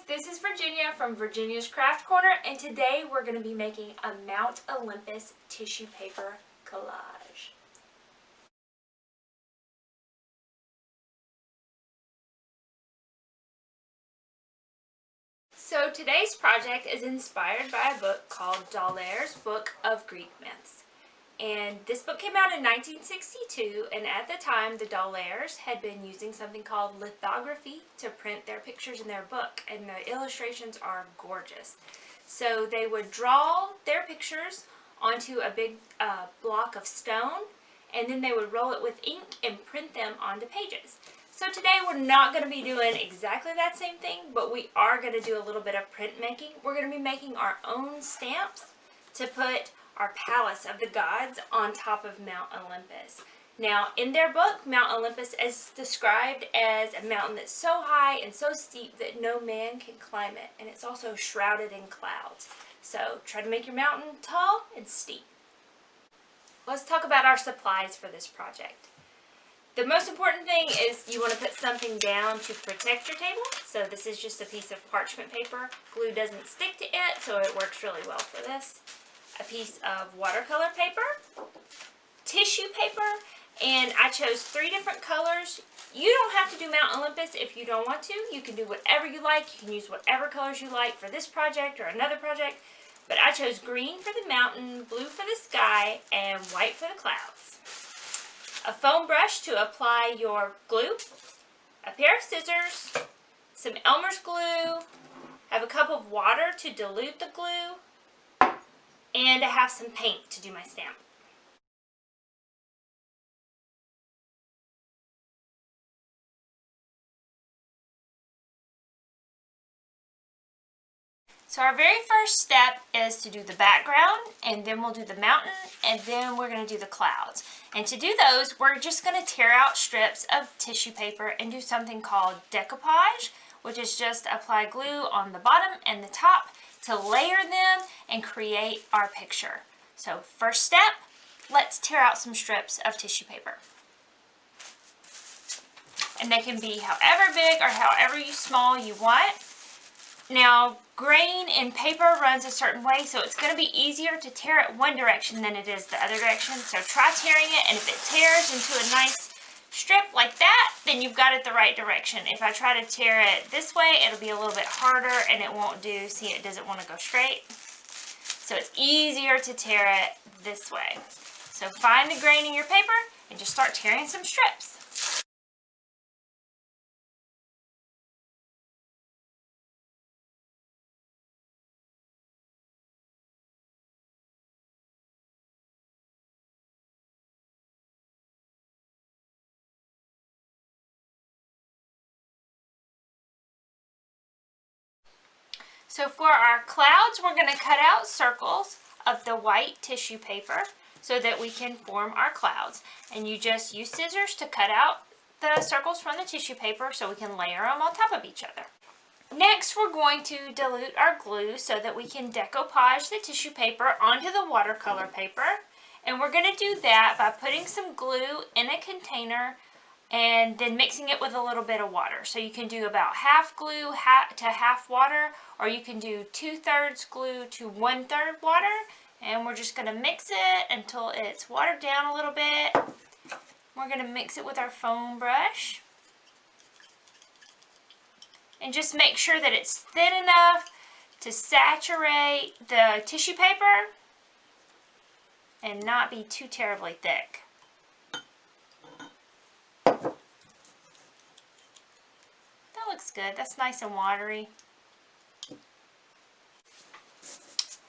this is Virginia from Virginia's Craft Corner, and today we're going to be making a Mount Olympus tissue paper collage. So today's project is inspired by a book called Dolaire's Book of Greek Myths. And this book came out in 1962, and at the time the Dolaires had been using something called lithography to print their pictures in their book, and the illustrations are gorgeous. So they would draw their pictures onto a big block of stone, and then they would roll it with ink and print them onto pages. So today we're not going to be doing exactly that same thing, but we are going to do a little bit of printmaking. We're going to be making our own stamps to put our palace of the gods on top of Mount Olympus. Now, in their book, Mount Olympus is described as a mountain that's so high and so steep that no man can climb it, and it's also shrouded in clouds. So try to make your mountain tall and steep. Let's talk about our supplies for this project. The most important thing is you want to put something down to protect your table. So this is just a piece of parchment paper. Glue doesn't stick to it, so it works really well for this. A piece of watercolor paper, tissue paper, and I chose 3 different colors. You don't have to do Mount Olympus if you don't want to. You can do whatever you like. You can use whatever colors you like for this project or another project. But I chose green for the mountain, blue for the sky, and white for the clouds. A foam brush to apply your glue, a pair of scissors, some Elmer's glue, have a cup of water to dilute the glue, and I have some paint to do my stamp. So our very first step is to do the background, and then we'll do the mountain, and then we're going to do the clouds. And to do those, we're just going to tear out strips of tissue paper and do something called decoupage, which is just apply glue on the bottom and the top to layer them and create our picture. So first step, let's tear out some strips of tissue paper. And they can be however big or however small you want. Now, grain in paper runs a certain way, so it's going to be easier to tear it one direction than it is the other direction. So try tearing it, and if it tears into a nice strip like that, then you've got it the right direction. If I try to tear it this way, it'll be a little bit harder and it won't do. See, it doesn't want to go straight. So it's easier to tear it this way. So find the grain in your paper and just start tearing some strips. So for our clouds, we're going to cut out circles of the white tissue paper so that we can form our clouds. And you just use scissors to cut out the circles from the tissue paper so we can layer them on top of each other. Next, we're going to dilute our glue so that we can decoupage the tissue paper onto the watercolor paper. And we're going to do that by putting some glue in a container and then mixing it with a little bit of water. So you can do about half glue to half water, or you can do 2/3 glue to 1/3 water. And we're just going to mix it until it's watered down a little bit. We're going to mix it with our foam brush. And just make sure that it's thin enough to saturate the tissue paper and not be too terribly thick. That looks good. That's nice and watery.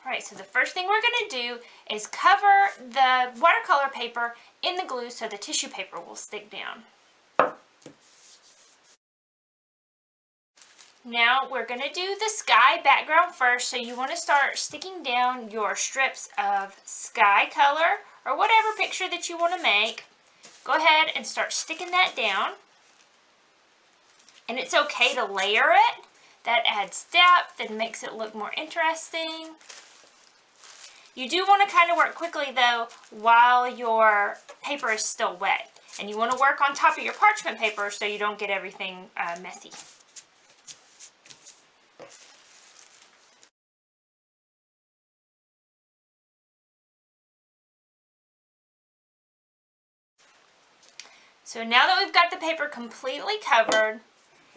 Alright, so the first thing we're going to do is cover the watercolor paper in the glue so the tissue paper will stick down. Now we're going to do the sky background first, so you want to start sticking down your strips of sky color or whatever picture that you want to make. Go ahead and start sticking that down. And it's okay to layer it. That adds depth and makes it look more interesting. You do want to kind of work quickly though while your paper is still wet. And you want to work on top of your parchment paper so you don't get everything messy. So now that we've got the paper completely covered,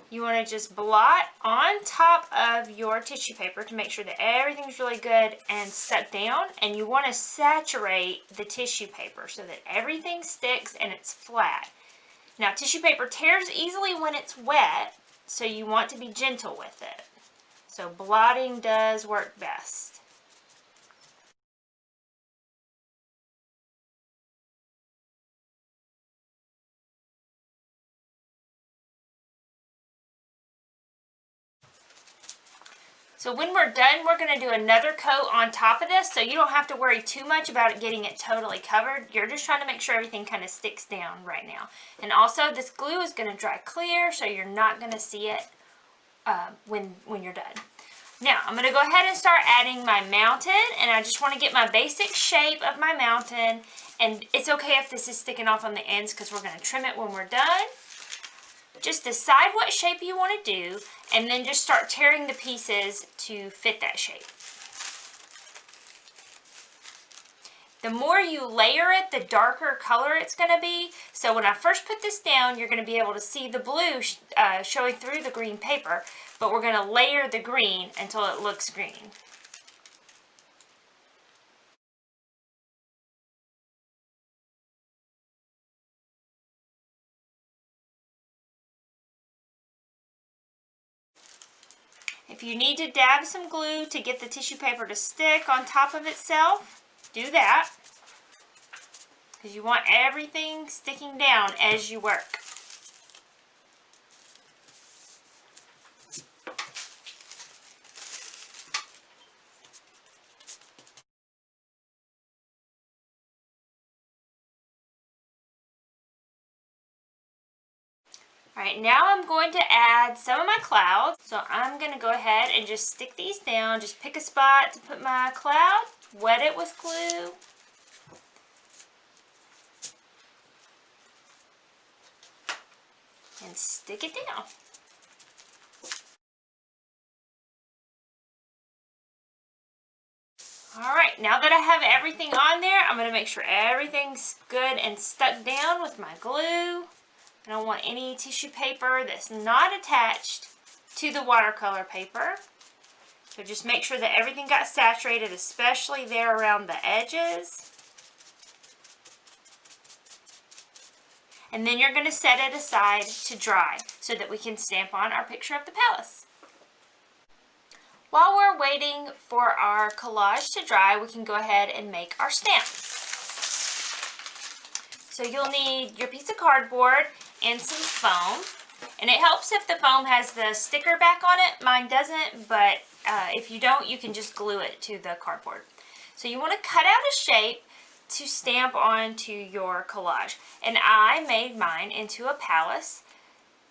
you want to just blot on top of your tissue paper to make sure that everything's really good and stuck down. And you want to saturate the tissue paper so that everything sticks and it's flat. Now, tissue paper tears easily when it's wet, so you want to be gentle with it. So blotting does work best. So when we're done, we're going to do another coat on top of this, so you don't have to worry too much about it getting it totally covered. You're just trying to make sure everything kind of sticks down right now. And also, this glue is going to dry clear, so you're not going to see it when you're done. Now, I'm going to go ahead and start adding my mountain, and I just want to get my basic shape of my mountain. And it's okay if this is sticking off on the ends because we're going to trim it when we're done. Just decide what shape you want to do, and then just start tearing the pieces to fit that shape. The more you layer it, the darker color it's going to be. So when I first put this down, you're going to be able to see the blue showing through the green paper, but we're going to layer the green until it looks green. If you need to dab some glue to get the tissue paper to stick on top of itself, do that, because you want everything sticking down as you work. Alright, now I'm going to add some of my clouds. So I'm going to go ahead and just stick these down. Just pick a spot to put my cloud, wet it with glue. And stick it down. Alright, now that I have everything on there, I'm going to make sure everything's good and stuck down with my glue. I don't want any tissue paper that's not attached to the watercolor paper. So just make sure that everything got saturated, especially there around the edges. And then you're going to set it aside to dry so that we can stamp on our picture of the palace. While we're waiting for our collage to dry, we can go ahead and make our stamp. So you'll need your piece of cardboard and some foam. And it helps if the foam has the sticker back on it. Mine doesn't, but if you don't, you can just glue it to the cardboard. So you want to cut out a shape to stamp onto your collage. And I made mine into a palace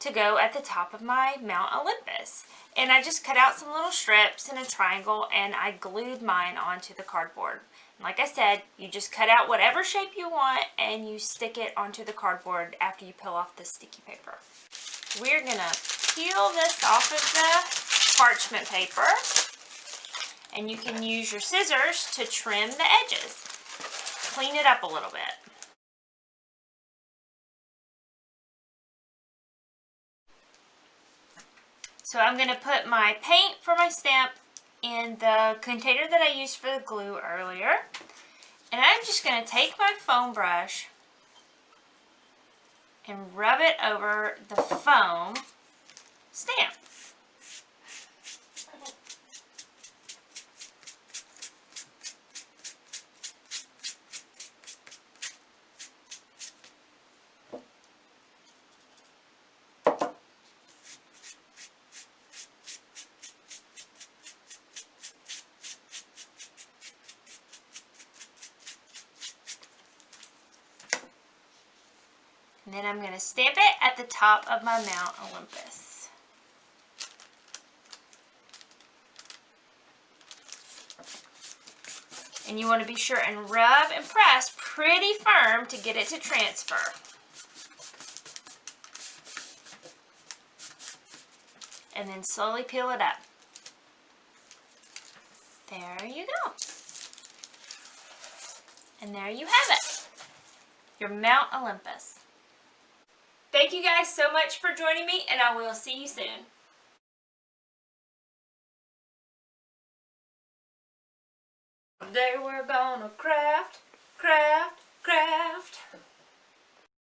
to go at the top of my Mount Olympus. And I just cut out some little strips in a triangle, and I glued mine onto the cardboard. Like I said, you just cut out whatever shape you want and you stick it onto the cardboard after you peel off the sticky paper. We're going to peel this off of the parchment paper, and you can use your scissors to trim the edges. Clean it up a little bit. So I'm going to put my paint for my stamp in the container that I used for the glue earlier. And I'm just going to take my foam brush and rub it over the foam stamp. And then I'm going to stamp it at the top of my Mount Olympus. And you want to be sure and rub and press pretty firm to get it to transfer. And then slowly peel it up. There you go. And there you have it. Your Mount Olympus. Thank you guys so much for joining me, and I will see you soon. Today we're gonna craft, craft, craft.